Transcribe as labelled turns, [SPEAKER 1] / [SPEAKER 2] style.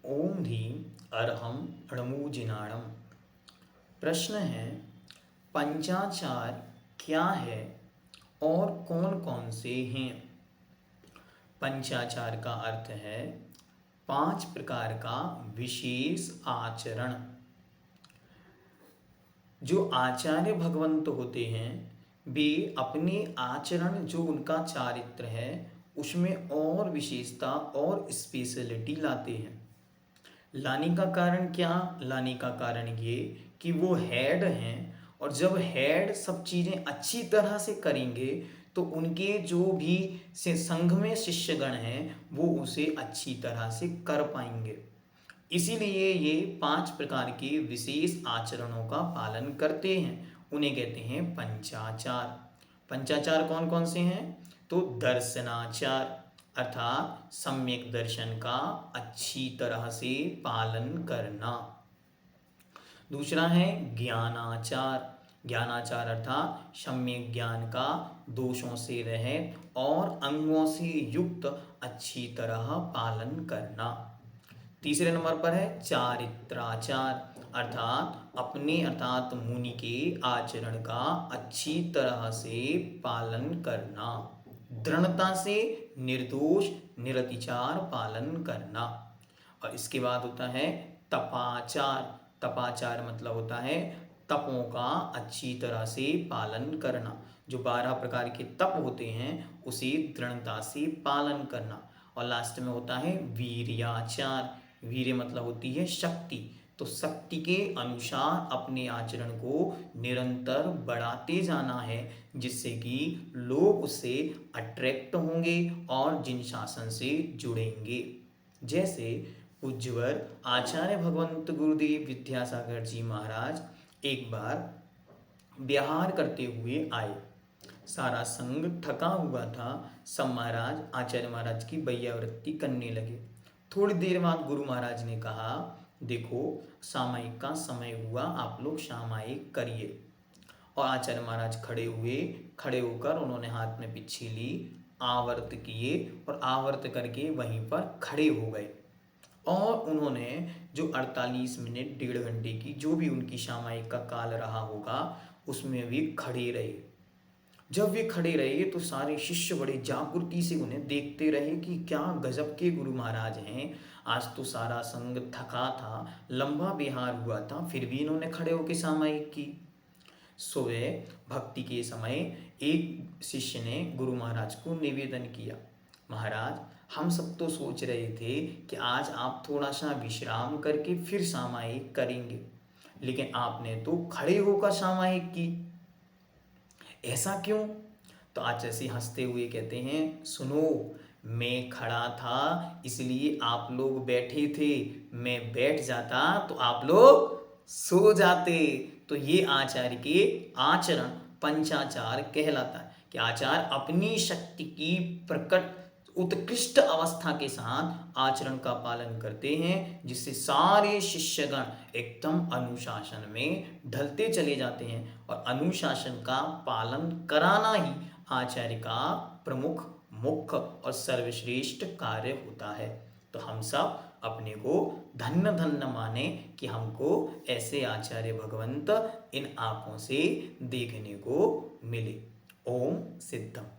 [SPEAKER 1] ओम ह्रीं अरहम णमुजिनाणम। प्रश्न है, पंचाचार क्या है और कौन कौन से हैं? पंचाचार का अर्थ है 5 प्रकार का विशेष आचरण। जो आचार्य भगवंत होते हैं वे अपने आचरण, जो उनका चारित्र है, उसमें और विशेषता और स्पेशलिटी लाते हैं। लाने का कारण क्या? लाने का कारण ये कि वो हेड हैं, और जब हेड सब चीज़ें अच्छी तरह से करेंगे तो उनके जो भी से संघ में शिष्यगण हैं वो उसे अच्छी तरह से कर पाएंगे। इसीलिए ये 5 प्रकार के विशेष आचरणों का पालन करते हैं, उन्हें कहते हैं पंचाचार। पंचाचार कौन कौन से हैं? तो दर्शनाचार अर्थात सम्यक दर्शन का अच्छी तरह से पालन करना। दूसरा है ज्ञानाचार। ज्ञानाचार अर्थात सम्यक ज्ञान का दोषों से रहित और अंगों से युक्त अच्छी तरह पालन करना। तीसरे नंबर पर है चारित्राचार अर्थात अपने अर्थात मुनि के आचरण का अच्छी तरह से पालन करना, दृढ़ता से निर्दोष निरतिचार पालन करना। और इसके बाद होता है तपाचार। तपाचार मतलब होता है तपों का अच्छी तरह से पालन करना। जो 12 प्रकार के तप होते हैं उसे दृढ़ता से पालन करना। और लास्ट में होता है वीर्याचार। वीर्य मतलब होती है शक्ति, तो शक्ति के अनुसार अपने आचरण को निरंतर बढ़ाते जाना है, जिससे कि लोग उससे अट्रैक्ट होंगे और जिन शासन से जुड़ेंगे। जैसे पूज्यवर आचार्य भगवंत गुरुदेव विद्यासागर जी महाराज एक बार विहार करते हुए आए। सारा संघ थका हुआ था। सब महाराज आचार्य महाराज की बैयावृत्ति करने लगे। थोड़ी देर बाद गुरु महाराज ने कहा, देखो सामायिक का समय हुआ, आप लोग सामायिक करिए। और आचार्य महाराज खड़े हुए। खड़े होकर उन्होंने हाथ में पिच्छी ली, आवर्त किए और आवर्त करके वहीं पर खड़े हो गए। और उन्होंने जो 48 मिनट 1.5 घंटे की जो भी उनकी सामायिक का काल रहा होगा उसमें भी खड़े रहे। जब वे खड़े रहे तो सारे शिष्य बड़े जागृति से उन्हें देखते रहे कि क्या गजब के गुरु महाराज हैं। आज तो सारा संघ थका था, लंबा विहार हुआ था, फिर भी इन्होंने खड़े होकर सामायिक की। सुबह भक्ति के समय एक शिष्य ने गुरु महाराज को निवेदन किया, महाराज हम सब तो सोच रहे थे कि आज आप थोड़ा सा विश्राम करके फिर सामायिक करेंगे, लेकिन आपने तो खड़े होकर सामायिक की, ऐसा क्यों? तो आचार्य से हंसते हुए कहते हैं, सुनो, मैं खड़ा था इसलिए आप लोग बैठे थे, मैं बैठ जाता तो आप लोग सो जाते। तो ये आचार्य के आचरण पंचाचार कहलाता है कि आचार्य अपनी शक्ति की प्रकट उत्कृष्ट अवस्था के साथ आचरण का पालन करते हैं, जिससे सारे शिष्यगण एकदम अनुशासन में ढलते चले जाते हैं। और अनुशासन का पालन कराना ही आचार्य का प्रमुख, मुख्य और सर्वश्रेष्ठ कार्य होता है। तो हम सब अपने को धन्य धन्य माने कि हमको ऐसे आचार्य भगवंत इन आंखों से देखने को मिले। ओम सिद्धम।